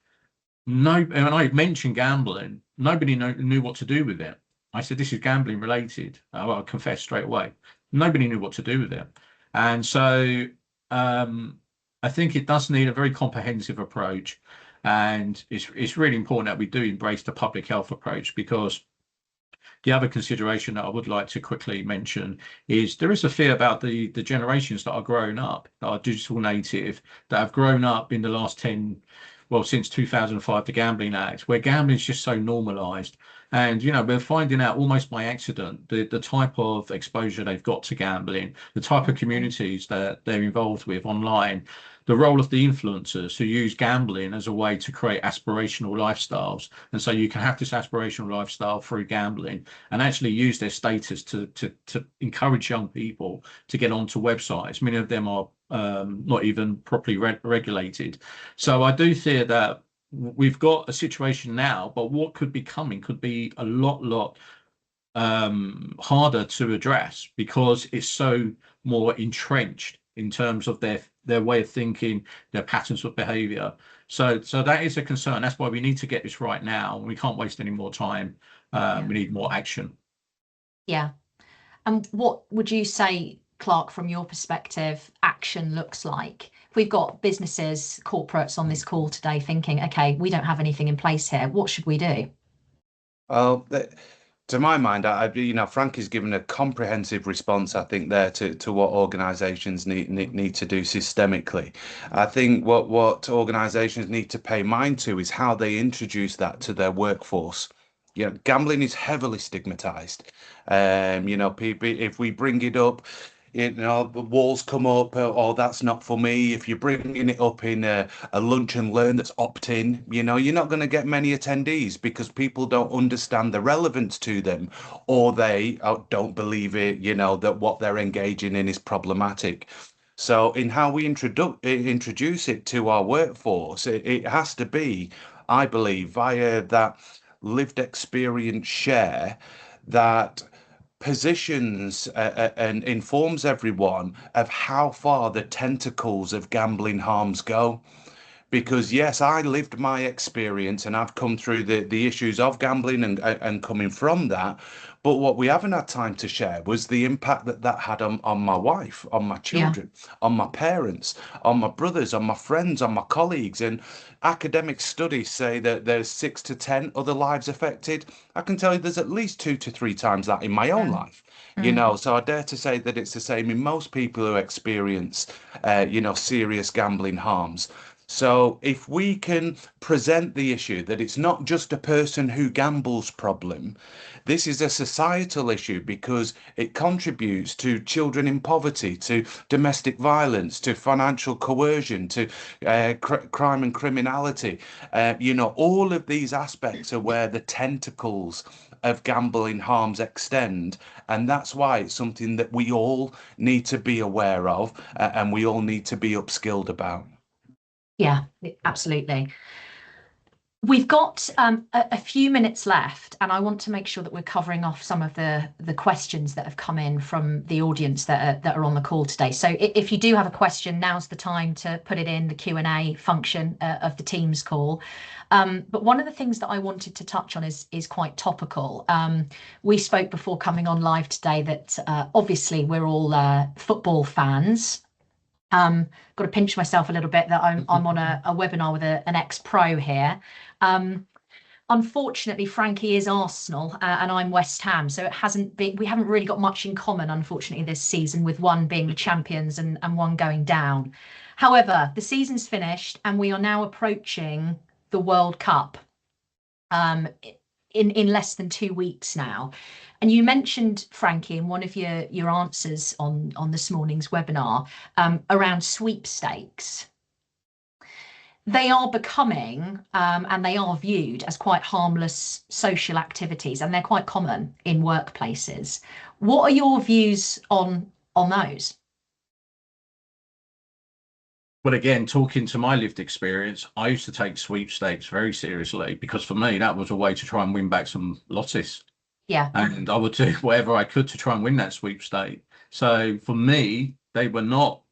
and I mentioned gambling, nobody knew what to do with it. I said, this is gambling related. I confessed straight away. Nobody knew what to do with it. And so I think it does need a very comprehensive approach. And it's really important that we do embrace the public health approach, because the other consideration that I would like to quickly mention is there is a fear about the generations that are growing up, that are digital native, that have grown up in the last since 2005, the Gambling Act, where gambling is just so normalized. And, we're finding out almost by accident the type of exposure they've got to gambling, the type of communities that they're involved with online, the role of the influencers who use gambling as a way to create aspirational lifestyles. And so you can have this aspirational lifestyle through gambling and actually use their status to encourage young people to get onto websites. Many of them are not even properly regulated. So I do fear that we've got a situation now, but what could be coming could be a lot harder to address, because it's so more entrenched in terms of their way of thinking, their patterns of behavior. So that is a concern. That's why we need to get this right now. We can't waste any more time. We need more action. Yeah. And what would you say, Clark, from your perspective, action looks like? If we've got businesses, corporates on this call today thinking, okay, we don't have anything in place here, what should we do? Well, to my mind, Frank has given a comprehensive response, I think, there to what organisations need to do systemically. I think what organisations need to pay mind to is how they introduce that to their workforce. Gambling is heavily stigmatised. People, if we bring it up, the walls come up, or that's not for me. If you're bringing it up in a lunch and learn that's opt-in, you're not going to get many attendees, because people don't understand the relevance to them, or they don't believe it, that what they're engaging in is problematic. So in how we introduce it to our workforce, it has to be, I believe, via that lived experience share that positions and informs everyone of how far the tentacles of gambling harms go. Because yes, I lived my experience and I've come through the issues of gambling and coming from that. But what we haven't had time to share was the impact that had on my wife, on my children, on my parents, on my brothers, on my friends, on my colleagues. And academic studies say that there's 6 to 10 other lives affected. I can tell you there's at least 2 to 3 times that in my own life. So I dare to say that it's the same in most people who experience, serious gambling harms. So if we can present the issue that it's not just a person who gambles problem, this is a societal issue, because it contributes to children in poverty, to domestic violence, to financial coercion, to crime and criminality. All of these aspects are where the tentacles of gambling harms extend, and that's why it's something that we all need to be aware of, and we all need to be upskilled about. Yeah, absolutely. We've got a few minutes left, and I want to make sure that we're covering off some of the questions that have come in from the audience that are on the call today. So if you do have a question, now's the time to put it in the Q&A function of the Teams call. But one of the things that I wanted to touch on is quite topical. We spoke before coming on live today that obviously we're all football fans. Got to pinch myself a little bit that I'm on a webinar with an ex-pro here. Unfortunately, Frankie is Arsenal and I'm West Ham, so we haven't really got much in common, unfortunately, this season, with one being the champions and one going down. However, the season's finished and we are now approaching the World Cup in less than 2 weeks now. And you mentioned, Frankie, in one of your answers on this morning's webinar around sweepstakes. They are becoming and they are viewed as quite harmless social activities, and they're quite common in workplaces. What are your views on those? Well, again, talking to my lived experience, I used to take sweepstakes very seriously, because for me, that was a way to try and win back some losses. Yeah. And I would do whatever I could to try and win that sweepstake. So for me, they were not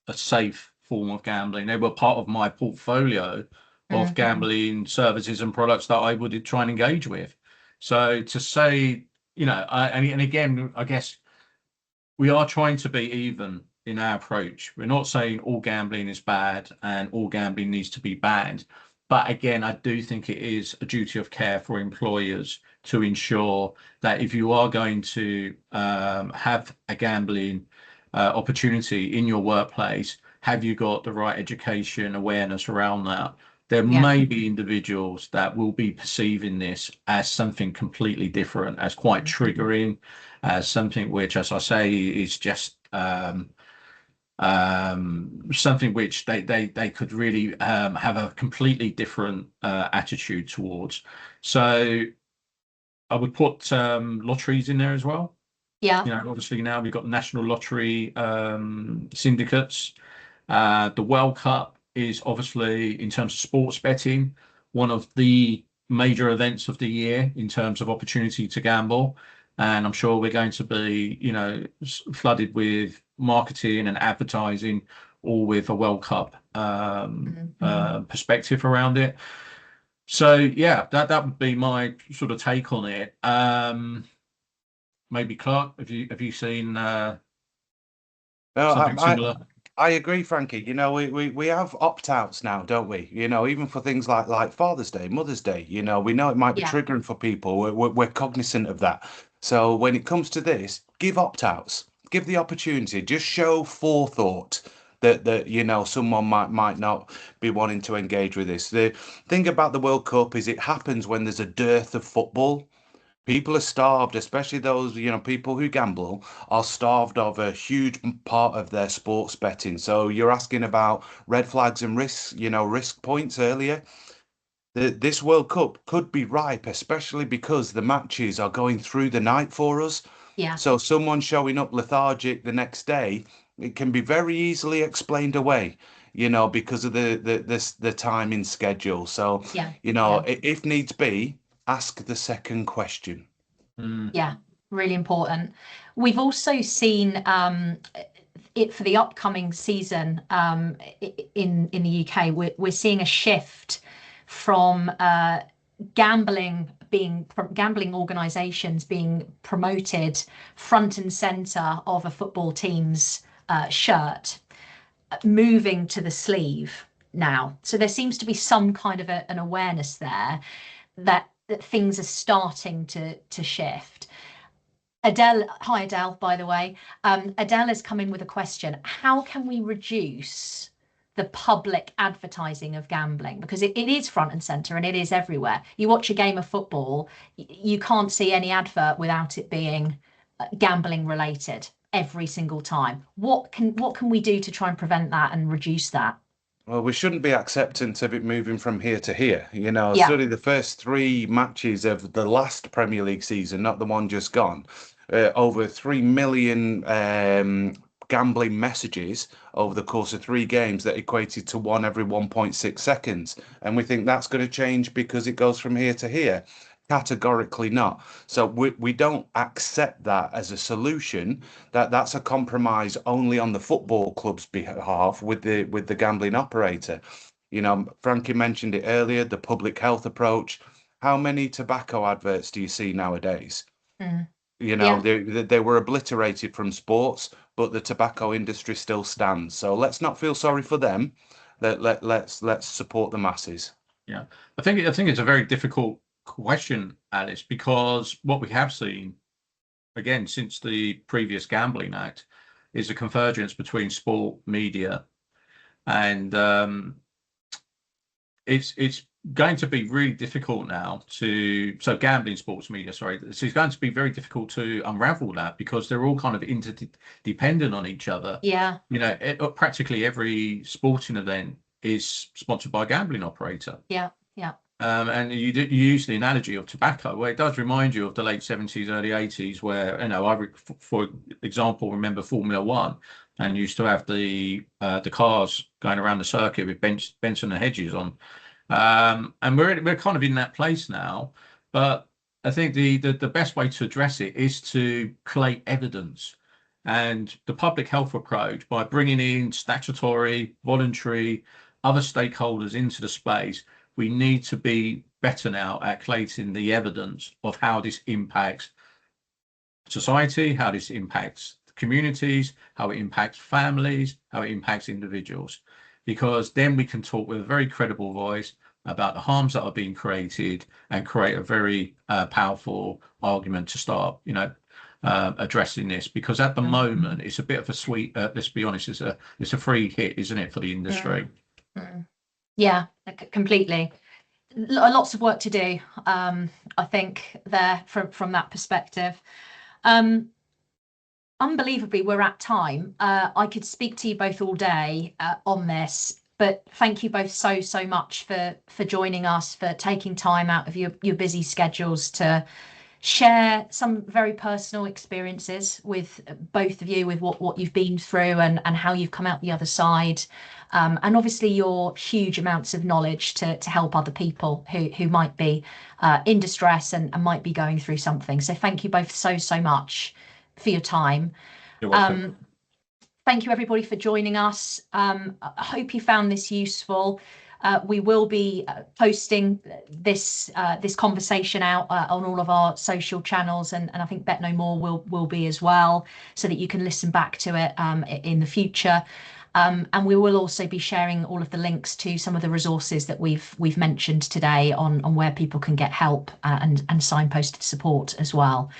a safe form of gambling. They were part of my portfolio of gambling services and products that I would try and engage with. So to say, and again, I guess we are trying to be even in our approach. We're not saying all gambling is bad and all gambling needs to be banned. But again, I do think it is a duty of care for employers to ensure that if you are going to have a gambling opportunity in your workplace, have you got the right education awareness around that? There may be individuals that will be perceiving this as something completely different, as quite triggering, as something which, as I say, is just something which they could really have a completely different attitude towards. So I would put lotteries in there as well. Yeah. Obviously now we've got national lottery syndicates. The World Cup is obviously, in terms of sports betting, one of the major events of the year in terms of opportunity to gamble. And I'm sure we're going to be, flooded with marketing and advertising, all with a World Cup perspective around it. So yeah, that would be my sort of take on it. Maybe Clark, have you seen something similar? I agree, Frankie. We have opt-outs now, don't we? Even for things like Father's Day, Mother's Day, we know it might be triggering for people. We're cognizant of that. So when it comes to this, give opt-outs, give the opportunity, just show forethought that someone might not be wanting to engage with this. The thing about the World Cup is it happens when there's a dearth of football. People are starved, especially those, people who gamble are starved of a huge part of their sports betting. So you're asking about red flags and risks, risk points earlier. This World Cup could be ripe, especially because the matches are going through the night for us. Yeah. So someone showing up lethargic the next day, it can be very easily explained away, because of the timing schedule. So, if needs be, ask the second question. Yeah, really important. We've also seen it for the upcoming season in the UK. We're seeing a shift from gambling organisations being promoted front and centre of a football team's shirt, moving to the sleeve now. So there seems to be some kind of an awareness there that things are starting to shift. Adele, hi Adele, by the way. Adele has come in with a question. How can we reduce the public advertising of gambling? Because it is front and centre and it is everywhere. You watch a game of football, you can't see any advert without it being gambling related every single time. What can we do to try and prevent that and reduce that? Well, we shouldn't be acceptant of it moving from here to here. Certainly the first 3 matches of the last Premier League season, not the one just gone, over 3 million gambling messages over the course of 3 games that equated to 1 every 1.6 seconds. And we think that's going to change because it goes from here to here. Categorically not. So we don't accept that as a solution. That's a compromise only on the football club's behalf with the gambling operator. Frankie mentioned it earlier, the public health approach. How many tobacco adverts do you see nowadays? They were obliterated from sports, but the tobacco industry still stands. So let's not feel sorry for them. Let's support the masses. Yeah, I think it's a very difficult question, Alice, because what we have seen again since the previous Gambling Act is a convergence between sport, media, and it's going to be really difficult now gambling, sports, media, sorry, so it's going to be very difficult to unravel that because they're all kind of interdependent on each other. Yeah. Practically every sporting event is sponsored by a gambling operator. Yeah. And you use the analogy of tobacco, where it does remind you of the late 70s, early 80s, where I, for example, remember Formula One, and used to have the cars going around the circuit with Benson and Hedges on, and we're kind of in that place now. But I think the best way to address it is to collate evidence. And the public health approach, by bringing in statutory, voluntary, other stakeholders into the space, we need to be better now at collating the evidence of how this impacts society, how this impacts communities, how it impacts families, how it impacts individuals, because then we can talk with a very credible voice about the harms that are being created and create a very powerful argument to start, addressing this. Because at the moment, it's a bit of a sweet, let's be honest, it's a free hit, isn't it, for the industry? Yeah, completely. Lots of work to do, I think, there from that perspective. Unbelievably, we're at time. I could speak to you both all day on this, but thank you both so much for joining us, for taking time out of your busy schedules to share some very personal experiences with both of you, with what you've been through and how you've come out the other side, and obviously your huge amounts of knowledge to help other people who might be in distress and might be going through something. So thank you both so much for your time. You're welcome. Thank you everybody for joining us. I hope you found this useful. We will be posting this conversation out on all of our social channels, and I think Bet No More will be as well, so that you can listen back to it in the future. And we will also be sharing all of the links to some of the resources that we've mentioned today on where people can get help and signposted support as well.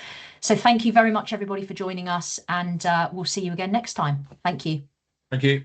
So thank you very much everybody for joining us, and we'll see you again next time. Thank you. Thank you.